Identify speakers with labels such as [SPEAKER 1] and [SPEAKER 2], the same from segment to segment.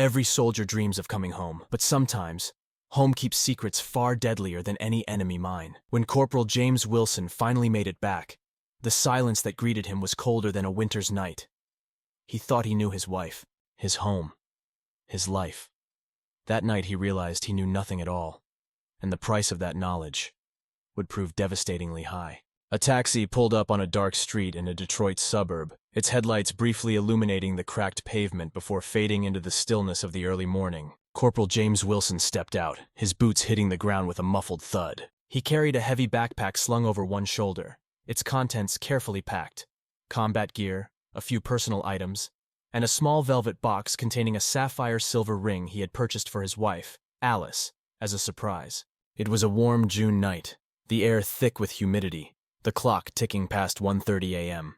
[SPEAKER 1] Every soldier dreams of coming home, but sometimes, home keeps secrets far deadlier than any enemy mine. When Corporal James Wilson finally made it back, the silence that greeted him was colder than a winter's night. He thought he knew his wife, his home, his life. That night he realized he knew nothing at all, and the price of that knowledge would prove devastatingly high. A taxi pulled up on a dark street in a Detroit suburb, its headlights briefly illuminating the cracked pavement before fading into the stillness of the early morning. Corporal James Wilson stepped out, his boots hitting the ground with a muffled thud. He carried a heavy backpack slung over one shoulder, its contents carefully packed: combat gear, a few personal items, and a small velvet box containing a sapphire-silver ring he had purchased for his wife, Alice, as a surprise. It was a warm June night, the air thick with humidity, the clock ticking past 1:30 a.m.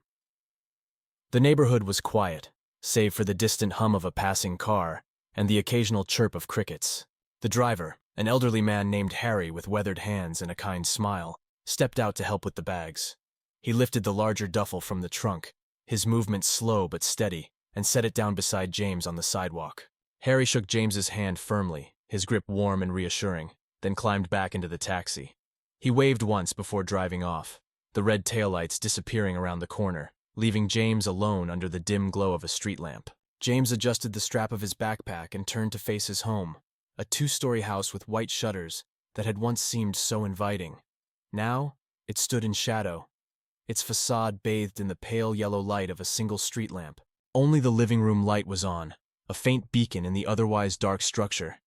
[SPEAKER 1] The neighborhood was quiet, save for the distant hum of a passing car and the occasional chirp of crickets. The driver, an elderly man named Harry with weathered hands and a kind smile, stepped out to help with the bags. He lifted the larger duffel from the trunk, his movement slow but steady, and set it down beside James on the sidewalk. Harry shook James's hand firmly, his grip warm and reassuring, then climbed back into the taxi. He waved once before driving off, the red taillights disappearing around the corner, leaving James alone under the dim glow of a street lamp. James adjusted the strap of his backpack and turned to face his home, a two-story house with white shutters that had once seemed so inviting. Now, it stood in shadow, its facade bathed in the pale yellow light of a single street lamp. Only the living room light was on, a faint beacon in the otherwise dark structure,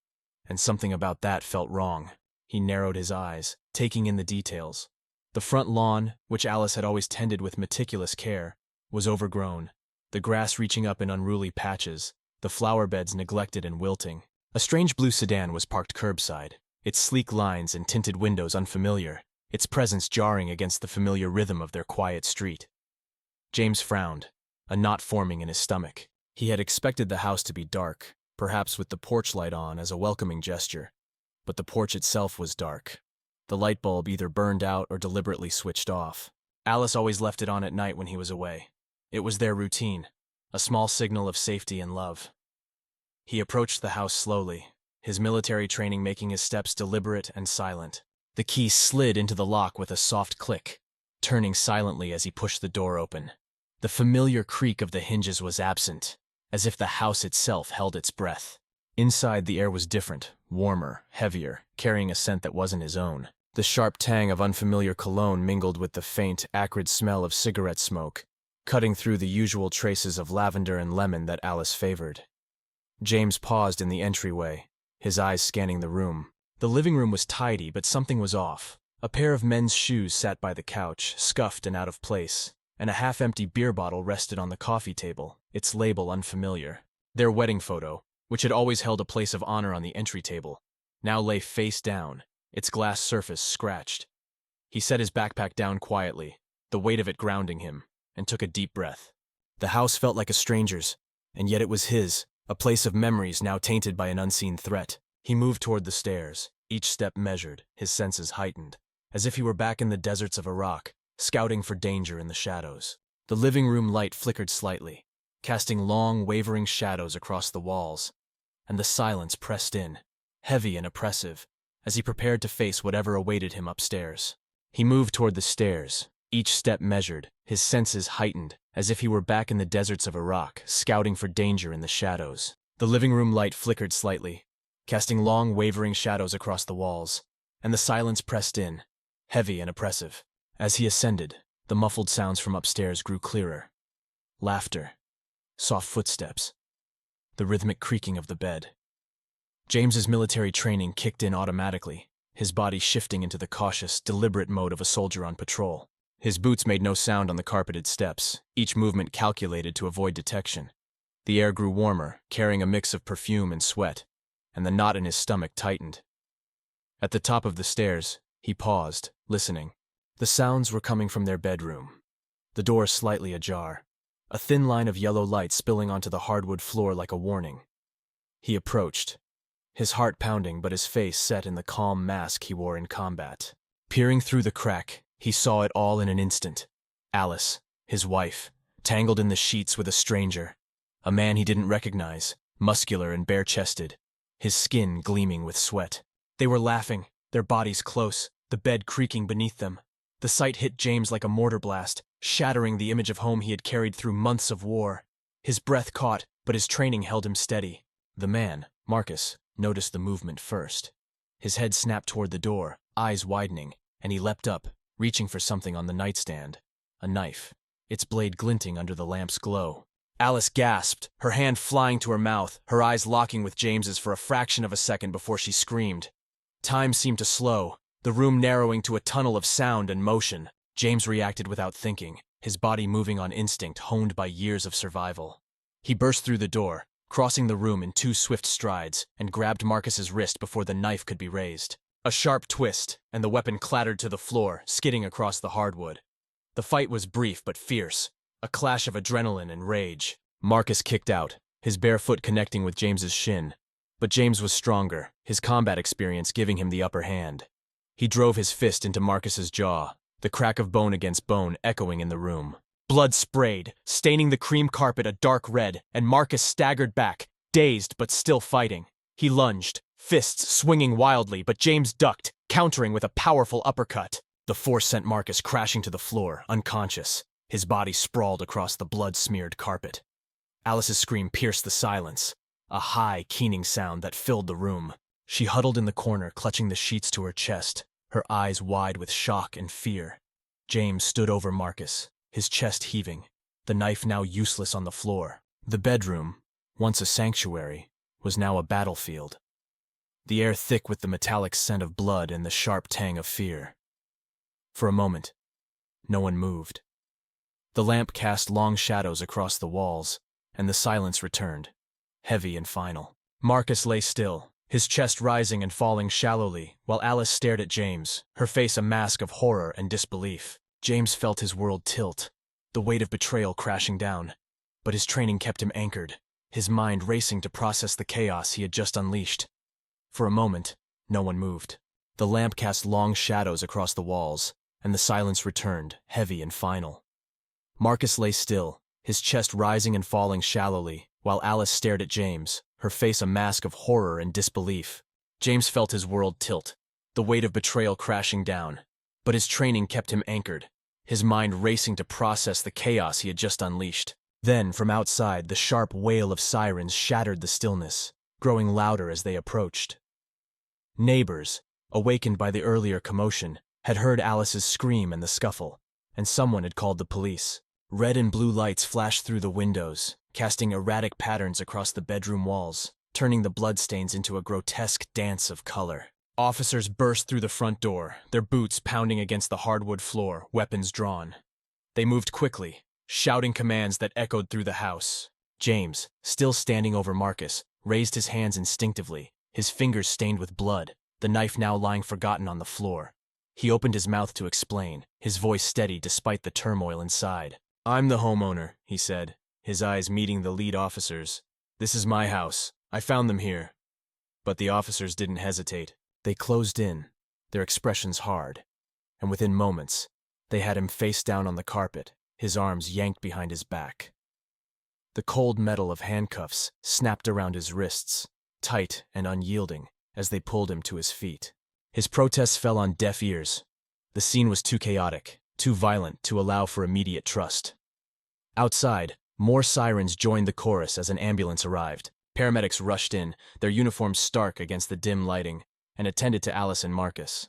[SPEAKER 1] and something about that felt wrong. He narrowed his eyes, taking in the details. The front lawn, which Alice had always tended with meticulous care, was overgrown, the grass reaching up in unruly patches, the flower beds neglected and wilting. A strange blue sedan was parked curbside, its sleek lines and tinted windows unfamiliar, its presence jarring against the familiar rhythm of their quiet street. James frowned, a knot forming in his stomach. He had expected the house to be dark, perhaps with the porch light on as a welcoming gesture, but the porch itself was dark. The light bulb either burned out or deliberately switched off. Alice always left it on at night when he was away. It was their routine, a small signal of safety and love. He approached the house slowly, his military training making his steps deliberate and silent. The key slid into the lock with a soft click, turning silently as he pushed the door open. The familiar creak of the hinges was absent, as if the house itself held its breath. Inside, the air was different, warmer, heavier, carrying a scent that wasn't his own. The sharp tang of unfamiliar cologne mingled with the faint, acrid smell of cigarette smoke, cutting through the usual traces of lavender and lemon that Alice favored. James paused in the entryway, his eyes scanning the room. The living room was tidy, but something was off. A pair of men's shoes sat by the couch, scuffed and out of place, and a half-empty beer bottle rested on the coffee table, its label unfamiliar. Their wedding photo, which had always held a place of honor on the entry table, now lay face down, its glass surface scratched. He set his backpack down quietly, the weight of it grounding him, and took a deep breath. The house felt like a stranger's, and yet it was his, a place of memories now tainted by an unseen threat. He moved toward the stairs, each step measured, his senses heightened, as if he were back in the deserts of Iraq, scouting for danger in the shadows. The living room light flickered slightly, casting long, wavering shadows across the walls, and the silence pressed in, heavy and oppressive, as he prepared to face whatever awaited him upstairs. He moved toward the stairs, each step measured, his senses heightened, as if he were back in the deserts of Iraq, scouting for danger in the shadows. The living room light flickered slightly, casting long, wavering shadows across the walls, and the silence pressed in, heavy and oppressive. As he ascended, the muffled sounds from upstairs grew clearer. Laughter, soft footsteps, the rhythmic creaking of the bed. James's military training kicked in automatically, his body shifting into the cautious, deliberate mode of a soldier on patrol. His boots made no sound on the carpeted steps, each movement calculated to avoid detection. The air grew warmer, carrying a mix of perfume and sweat, and the knot in his stomach tightened. At the top of the stairs, he paused, listening. The sounds were coming from their bedroom, the door slightly ajar, a thin line of yellow light spilling onto the hardwood floor like a warning. He approached, his heart pounding but his face set in the calm mask he wore in combat. Peering through the crack, he saw it all in an instant. Alice, his wife, tangled in the sheets with a stranger, a man he didn't recognize, muscular and bare-chested, his skin gleaming with sweat. They were laughing, their bodies close, the bed creaking beneath them. The sight hit James like a mortar blast, shattering the image of home he had carried through months of war. His breath caught, but his training held him steady. The man, Marcus, noticed the movement first. His head snapped toward the door, eyes widening, and he leapt up, reaching for something on the nightstand. A knife, its blade glinting under the lamp's glow. Alice gasped, her hand flying to her mouth, her eyes locking with James's for a fraction of a second before she screamed. Time seemed to slow, the room narrowing to a tunnel of sound and motion. James reacted without thinking, his body moving on instinct honed by years of survival. He burst through the door, crossing the room in 2 swift strides, and grabbed Marcus's wrist before the knife could be raised. A sharp twist, and the weapon clattered to the floor, skidding across the hardwood. The fight was brief but fierce, a clash of adrenaline and rage. Marcus kicked out, his bare foot connecting with James's shin. But James was stronger, his combat experience giving him the upper hand. He drove his fist into Marcus's jaw, the crack of bone against bone echoing in the room. Blood sprayed, staining the cream carpet a dark red, and Marcus staggered back, dazed but still fighting. He lunged, fists swinging wildly, but James ducked, countering with a powerful uppercut. The force sent Marcus crashing to the floor, unconscious, his body sprawled across the blood-smeared carpet. Alice's scream pierced the silence, a high, keening sound that filled the room. She huddled in the corner, clutching the sheets to her chest, her eyes wide with shock and fear. James stood over Marcus, his chest heaving, the knife now useless on the floor. The bedroom, once a sanctuary, was now a battlefield. The air thick with the metallic scent of blood and the sharp tang of fear. For a moment, no one moved. The lamp cast long shadows across the walls, and the silence returned, heavy and final. Marcus lay still, his chest rising and falling shallowly, while Alice stared at James, her face a mask of horror and disbelief. James felt his world tilt, the weight of betrayal crashing down, but his training kept him anchored, his mind racing to process the chaos he had just unleashed. For a moment, no one moved. The lamp cast long shadows across the walls, and the silence returned, heavy and final. Marcus lay still, his chest rising and falling shallowly, while Alice stared at James, her face a mask of horror and disbelief. James felt his world tilt, the weight of betrayal crashing down, but his training kept him anchored, his mind racing to process the chaos he had just unleashed. Then, from outside, the sharp wail of sirens shattered the stillness, growing louder as they approached. Neighbors, awakened by the earlier commotion, had heard Alice's scream and the scuffle, and someone had called the police. Red and blue lights flashed through the windows, casting erratic patterns across the bedroom walls, turning the bloodstains into a grotesque dance of color. Officers burst through the front door, their boots pounding against the hardwood floor, weapons drawn. They moved quickly, shouting commands that echoed through the house. James, still standing over Marcus, raised his hands instinctively, his fingers stained with blood, the knife now lying forgotten on the floor. He opened his mouth to explain, his voice steady despite the turmoil inside. "I'm the homeowner," he said, his eyes meeting the lead officer's. "This is my house. I found them here." But the officers didn't hesitate. They closed in, their expressions hard, and within moments, they had him face down on the carpet, his arms yanked behind his back. The cold metal of handcuffs snapped around his wrists, tight and unyielding, as they pulled him to his feet. His protests fell on deaf ears. The scene was too chaotic, too violent to allow for immediate trust. Outside, more sirens joined the chorus as an ambulance arrived. Paramedics rushed in, their uniforms stark against the dim lighting, and attended to Alice and Marcus.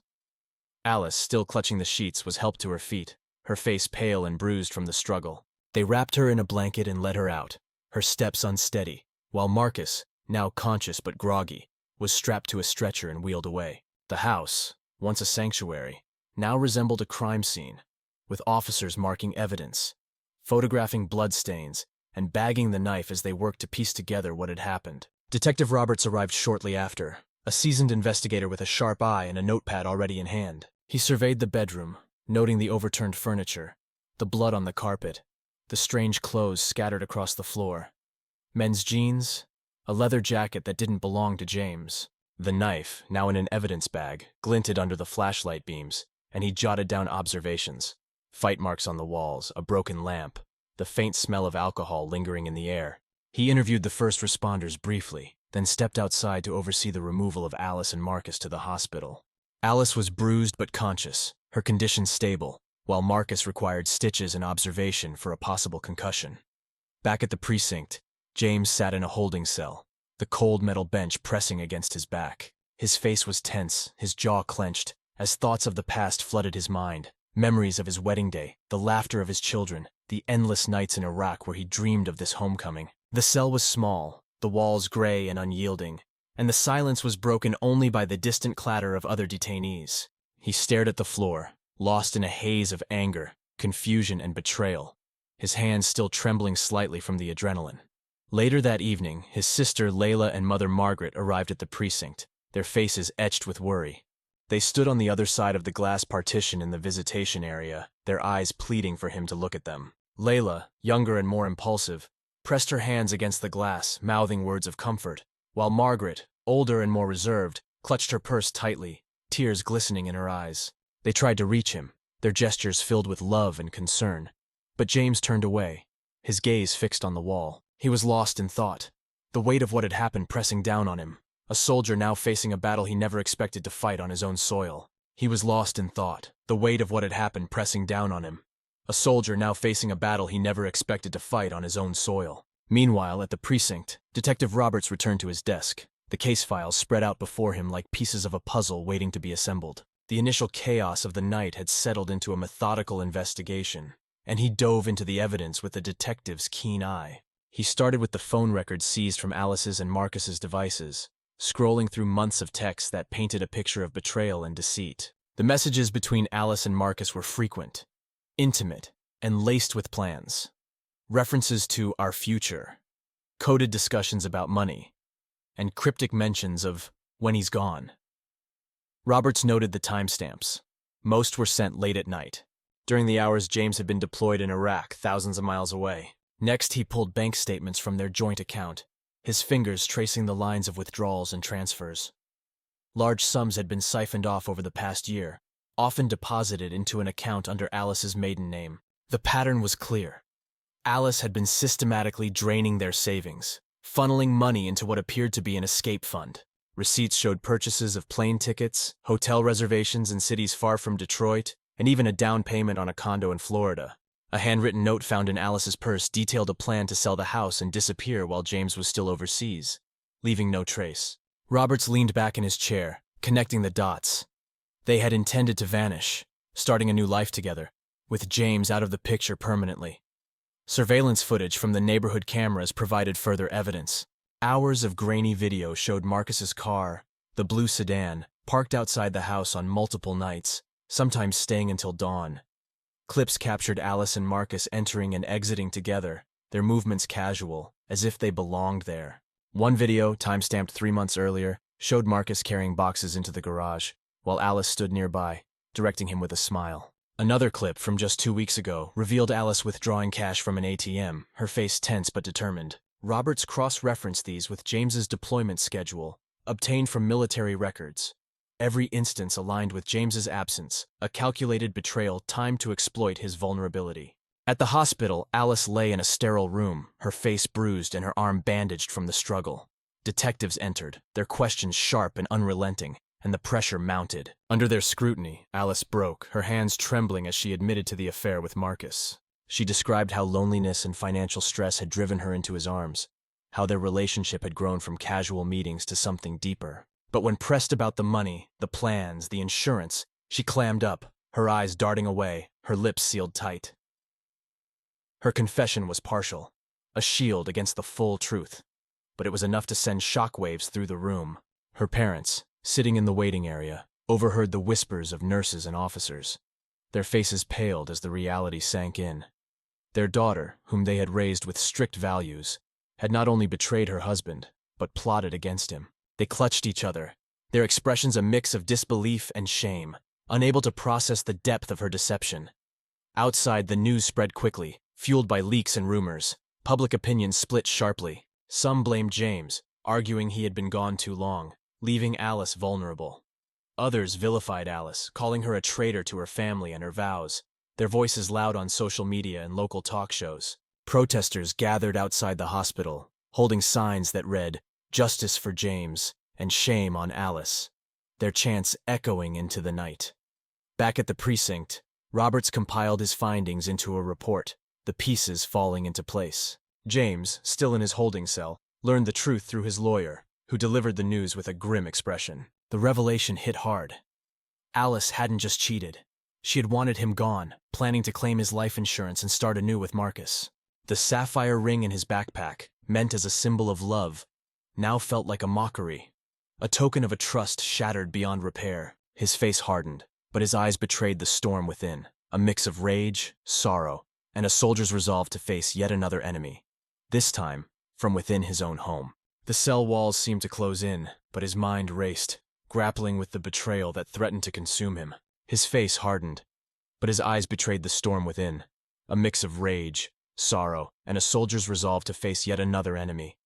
[SPEAKER 1] Alice, still clutching the sheets, was helped to her feet, her face pale and bruised from the struggle. They wrapped her in a blanket and led her out, her steps unsteady, while Marcus, now conscious but groggy, was strapped to a stretcher and wheeled away. The house, once a sanctuary, now resembled a crime scene, with officers marking evidence, photographing bloodstains, and bagging the knife as they worked to piece together what had happened. Detective Roberts arrived shortly after, a seasoned investigator with a sharp eye and a notepad already in hand. He surveyed the bedroom, noting the overturned furniture, the blood on the carpet, the strange clothes scattered across the floor. Men's jeans, a leather jacket that didn't belong to James. The knife, now in an evidence bag, glinted under the flashlight beams, and he jotted down observations. Fight marks on the walls, a broken lamp, the faint smell of alcohol lingering in the air. He interviewed the first responders briefly, then stepped outside to oversee the removal of Alice and Marcus to the hospital. Alice was bruised but conscious, her condition stable, while Marcus required stitches and observation for a possible concussion. Back at the precinct, James sat in a holding cell, the cold metal bench pressing against his back. His face was tense, his jaw clenched, as thoughts of the past flooded his mind. Memories of his wedding day, the laughter of his children, the endless nights in Iraq where he dreamed of this homecoming. The cell was small, the walls gray and unyielding, and the silence was broken only by the distant clatter of other detainees. He stared at the floor, lost in a haze of anger, confusion, and betrayal, his hands still trembling slightly from the adrenaline. Later that evening, his sister Layla and mother Margaret arrived at the precinct, their faces etched with worry. They stood on the other side of the glass partition in the visitation area, their eyes pleading for him to look at them. Layla, younger and more impulsive, pressed her hands against the glass, mouthing words of comfort, while Margaret, older and more reserved, clutched her purse tightly, tears glistening in her eyes. They tried to reach him, their gestures filled with love and concern. But James turned away, his gaze fixed on the wall. He was lost in thought, the weight of what had happened pressing down on him. A soldier now facing a battle he never expected to fight on his own soil. He was lost in thought, the weight of what had happened pressing down on him. A soldier now facing a battle he never expected to fight on his own soil. Meanwhile, at the precinct, Detective Roberts returned to his desk, the case files spread out before him like pieces of a puzzle waiting to be assembled. The initial chaos of the night had settled into a methodical investigation, and he dove into the evidence with a detective's keen eye. He started with the phone records seized from Alice's and Marcus's devices, scrolling through months of texts that painted a picture of betrayal and deceit. The messages between Alice and Marcus were frequent, intimate, and laced with plans. References to our future, coded discussions about money, and cryptic mentions of when he's gone. Roberts noted the timestamps. Most were sent late at night, during the hours James had been deployed in Iraq, thousands of miles away. Next, he pulled bank statements from their joint account, his fingers tracing the lines of withdrawals and transfers. Large sums had been siphoned off over the past year, often deposited into an account under Alice's maiden name. The pattern was clear. Alice had been systematically draining their savings, funneling money into what appeared to be an escape fund. Receipts showed purchases of plane tickets, hotel reservations in cities far from Detroit, and even a down payment on a condo in Florida. A handwritten note found in Alice's purse detailed a plan to sell the house and disappear while James was still overseas, leaving no trace. Roberts leaned back in his chair, connecting the dots. They had intended to vanish, starting a new life together, with James out of the picture permanently. Surveillance footage from the neighborhood cameras provided further evidence. Hours of grainy video showed Marcus's car, the blue sedan, parked outside the house on multiple nights, sometimes staying until dawn. Clips captured Alice and Marcus entering and exiting together, their movements casual, as if they belonged there. One video, timestamped 3 months earlier, showed Marcus carrying boxes into the garage, while Alice stood nearby, directing him with a smile. Another clip from just 2 weeks ago revealed Alice withdrawing cash from an ATM, her face tense but determined. Roberts cross-referenced these with James's deployment schedule, obtained from military records. Every instance aligned with James's absence, a calculated betrayal timed to exploit his vulnerability. At the hospital, Alice lay in a sterile room, her face bruised and her arm bandaged from the struggle. Detectives entered, their questions sharp and unrelenting, and the pressure mounted. Under their scrutiny, Alice broke, her hands trembling as she admitted to the affair with Marcus. She described how loneliness and financial stress had driven her into his arms, how their relationship had grown from casual meetings to something deeper. But when pressed about the money, the plans, the insurance, she clammed up, her eyes darting away, her lips sealed tight. Her confession was partial, a shield against the full truth, but it was enough to send shockwaves through the room. Her parents, sitting in the waiting area, overheard the whispers of nurses and officers. Their faces paled as the reality sank in. Their daughter, whom they had raised with strict values, had not only betrayed her husband, but plotted against him. They clutched each other, their expressions a mix of disbelief and shame, unable to process the depth of her deception. Outside, the news spread quickly, fueled by leaks and rumors. Public opinion split sharply. Some blamed James, arguing he had been gone too long, leaving Alice vulnerable. Others vilified Alice, calling her a traitor to her family and her vows, their voices loud on social media and local talk shows. Protesters gathered outside the hospital, holding signs that read, "Justice for James" and "Shame on Alice," their chants echoing into the night. Back at the precinct, Roberts compiled his findings into a report, the pieces falling into place. James, still in his holding cell, learned the truth through his lawyer, who delivered the news with a grim expression. The revelation hit hard. Alice hadn't just cheated. She had wanted him gone, planning to claim his life insurance and start anew with Marcus. The sapphire ring in his backpack, meant as a symbol of love, now felt like a mockery, a token of a trust shattered beyond repair. His face hardened, but his eyes betrayed the storm within, a mix of rage, sorrow, and a soldier's resolve to face yet another enemy, this time from within his own home. The cell walls seemed to close in, but his mind raced, grappling with the betrayal that threatened to consume him. His face hardened, but his eyes betrayed the storm within, a mix of rage, sorrow, and a soldier's resolve to face yet another enemy,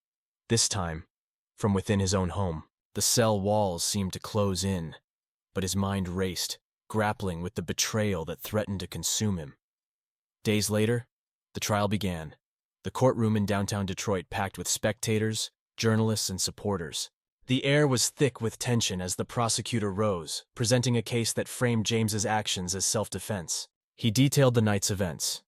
[SPEAKER 1] this time from within his own home. The cell walls seemed to close in, but his mind raced, grappling with the betrayal that threatened to consume him. Days later, the trial began, the courtroom in downtown Detroit packed with spectators, journalists, and supporters. The air was thick with tension as the prosecutor rose, presenting a case that framed James's actions as self-defense. He detailed the night's events,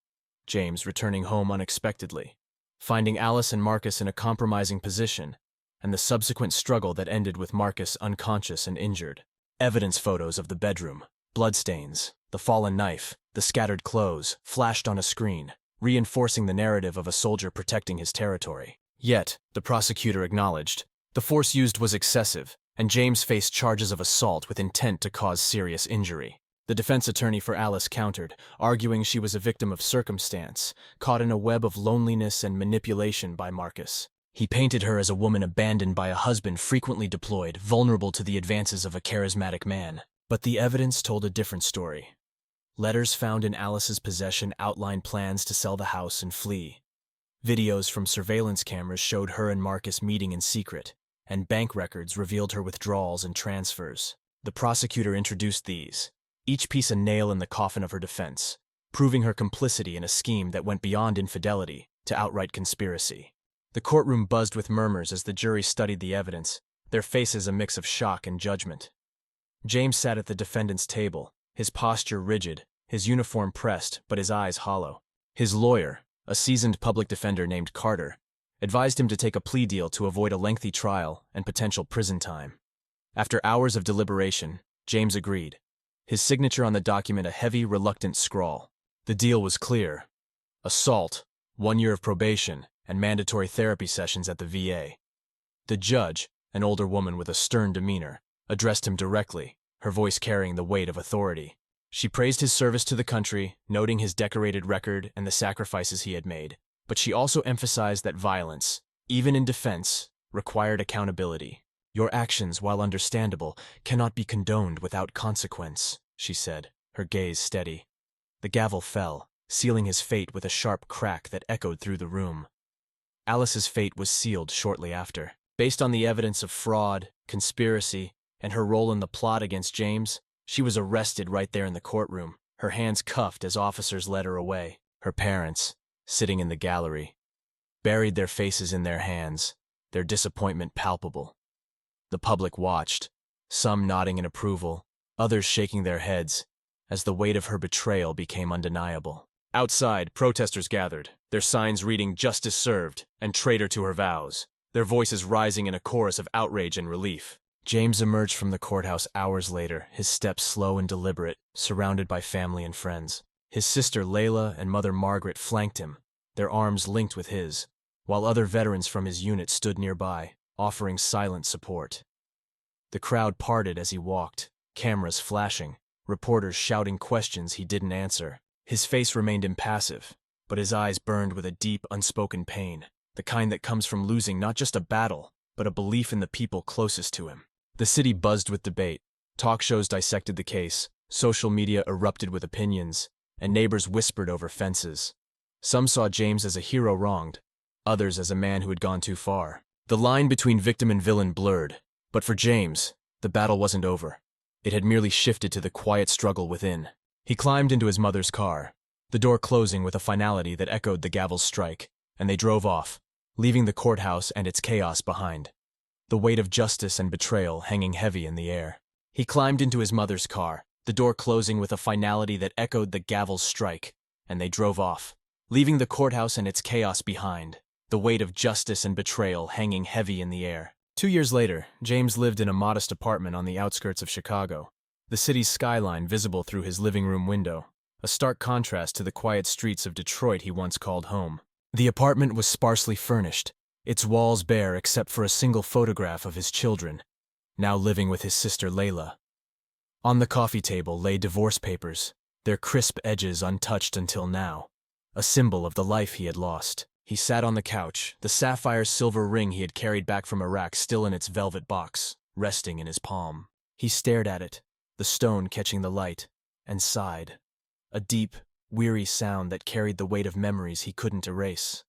[SPEAKER 1] James returning home unexpectedly, finding Alice and Marcus in a compromising position, and the subsequent struggle that ended with Marcus unconscious and injured. Evidence photos of the bedroom, bloodstains, the fallen knife, the scattered clothes, flashed on a screen, reinforcing the narrative of a soldier protecting his territory. Yet, the prosecutor acknowledged, the force used was excessive, and James faced charges of assault with intent to cause serious injury. The defense attorney for Alice countered, arguing she was a victim of circumstance, caught in a web of loneliness and manipulation by Marcus. He painted her as a woman abandoned by a husband frequently deployed, vulnerable to the advances of a charismatic man. But the evidence told a different story. Letters found in Alice's possession outlined plans to sell the house and flee. Videos from surveillance cameras showed her and Marcus meeting in secret, and bank records revealed her withdrawals and transfers. The prosecutor introduced these, each piece a nail in the coffin of her defense, proving her complicity in a scheme that went beyond infidelity to outright conspiracy. The courtroom buzzed with murmurs as the jury studied the evidence, their faces a mix of shock and judgment. James sat at the defendant's table, his posture rigid, his uniform pressed, but his eyes hollow. His lawyer, a seasoned public defender named Carter, advised him to take a plea deal to avoid a lengthy trial and potential prison time. After hours of deliberation, James agreed, his signature on the document a heavy, reluctant scrawl. The deal was clear. Assault, 1 year of probation, and mandatory therapy sessions at the VA. The judge, an older woman with a stern demeanor, addressed him directly, her voice carrying the weight of authority. She praised his service to the country, noting his decorated record and the sacrifices he had made, but she also emphasized that violence, even in defense, required accountability. "Your actions, while understandable, cannot be condoned without consequence," she said, her gaze steady. The gavel fell, sealing his fate with a sharp crack that echoed through the room. Alice's fate was sealed shortly after. Based on the evidence of fraud, conspiracy, and her role in the plot against James, she was arrested right there in the courtroom, her hands cuffed as officers led her away. Her parents, sitting in the gallery, buried their faces in their hands, their disappointment palpable. The public watched, some nodding in approval, others shaking their heads, as the weight of her betrayal became undeniable. Outside, protesters gathered, their signs reading "Justice Served" and "Traitor to her vows," their voices rising in a chorus of outrage and relief. James emerged from the courthouse hours later, his steps slow and deliberate, surrounded by family and friends. His sister Layla and mother Margaret flanked him, their arms linked with his, while other veterans from his unit stood nearby, offering silent support. The crowd parted as he walked, cameras flashing, reporters shouting questions he didn't answer. His face remained impassive, but his eyes burned with a deep, unspoken pain, the kind that comes from losing not just a battle, but a belief in the people closest to him. The city buzzed with debate. Talk shows dissected the case, social media erupted with opinions, and neighbors whispered over fences. Some saw James as a hero wronged, others as a man who had gone too far. The line between victim and villain blurred, but for James, the battle wasn't over. It had merely shifted to the quiet struggle within. He climbed into his mother's car, the door closing with a finality that echoed the gavel's strike, and they drove off, leaving the courthouse and its chaos behind, the weight of justice and betrayal hanging heavy in the air. He climbed into his mother's car, the door closing with a finality that echoed the gavel's strike, and they drove off, leaving the courthouse and its chaos behind, the weight of justice and betrayal hanging heavy in the air. 2 years later, James lived in a modest apartment on the outskirts of Chicago, the city's skyline visible through his living room window, a stark contrast to the quiet streets of Detroit he once called home. The apartment was sparsely furnished, its walls bare except for a single photograph of his children, now living with his sister Layla. On the coffee table lay divorce papers, their crisp edges untouched until now, a symbol of the life he had lost. He sat on the couch, the sapphire silver ring he had carried back from Iraq still in its velvet box, resting in his palm. He stared at it, the stone catching the light, and sighed, a deep, weary sound that carried the weight of memories he couldn't erase.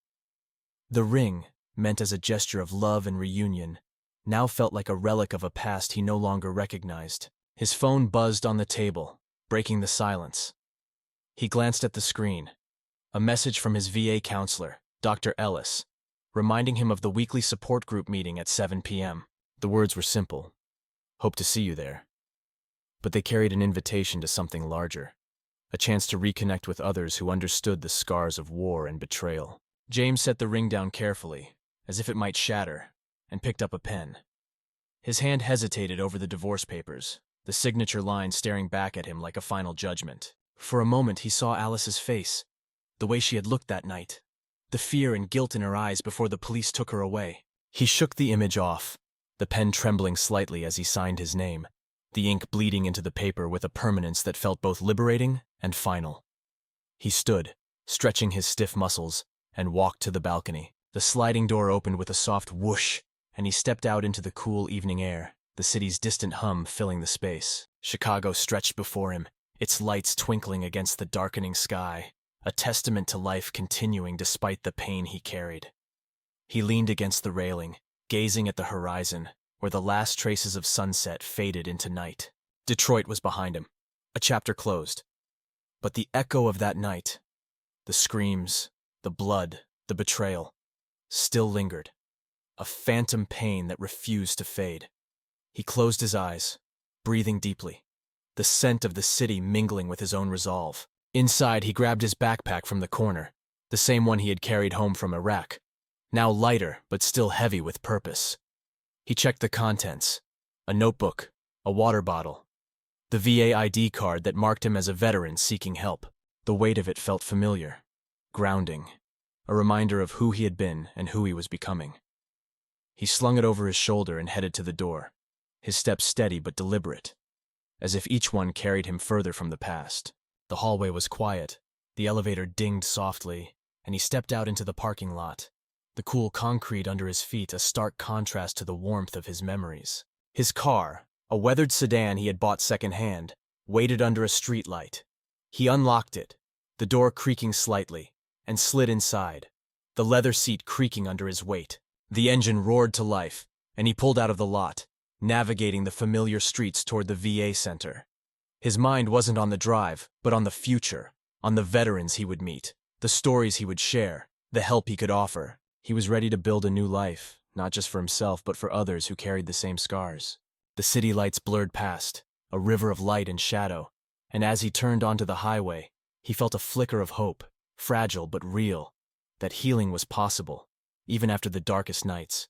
[SPEAKER 1] The ring, meant as a gesture of love and reunion, now felt like a relic of a past he no longer recognized. His phone buzzed on the table, breaking the silence. He glanced at the screen. A message from his VA counselor, Dr. Ellis, reminding him of the weekly support group meeting at 7 p.m. The words were simple. "Hope to see you there." But they carried an invitation to something larger, a chance to reconnect with others who understood the scars of war and betrayal. James set the ring down carefully, as if it might shatter, and picked up a pen. His hand hesitated over the divorce papers, the signature line staring back at him like a final judgment. For a moment he saw Alice's face, the way she had looked that night, the fear and guilt in her eyes before the police took her away. He shook the image off, the pen trembling slightly as he signed his name, the ink bleeding into the paper with a permanence that felt both liberating and final. He stood, stretching his stiff muscles, and walked to the balcony. The sliding door opened with a soft whoosh, and he stepped out into the cool evening air, the city's distant hum filling the space. Chicago stretched before him, its lights twinkling against the darkening sky, a testament to life continuing despite the pain he carried. He leaned against the railing, gazing at the horizon, where the last traces of sunset faded into night. Detroit was behind him, a chapter closed. But the echo of that night, the screams, the blood, the betrayal, still lingered, a phantom pain that refused to fade. He closed his eyes, breathing deeply, the scent of the city mingling with his own resolve. Inside, he grabbed his backpack from the corner, the same one he had carried home from Iraq, now lighter but still heavy with purpose. He checked the contents, a notebook, a water bottle, the VA ID card that marked him as a veteran seeking help. The weight of it felt familiar, grounding, a reminder of who he had been and who he was becoming. He slung it over his shoulder and headed to the door, his steps steady but deliberate, as if each one carried him further from the past. The hallway was quiet, the elevator dinged softly, and he stepped out into the parking lot, the cool concrete under his feet a stark contrast to the warmth of his memories. His car, a weathered sedan he had bought secondhand, waited under a streetlight. He unlocked it, the door creaking slightly, and slid inside, the leather seat creaking under his weight. The engine roared to life, and he pulled out of the lot, navigating the familiar streets toward the VA center. His mind wasn't on the drive, but on the future, on the veterans he would meet, the stories he would share, the help he could offer. He was ready to build a new life, not just for himself but for others who carried the same scars. The city lights blurred past, a river of light and shadow, and as he turned onto the highway, he felt a flicker of hope, fragile but real, that healing was possible, even after the darkest nights.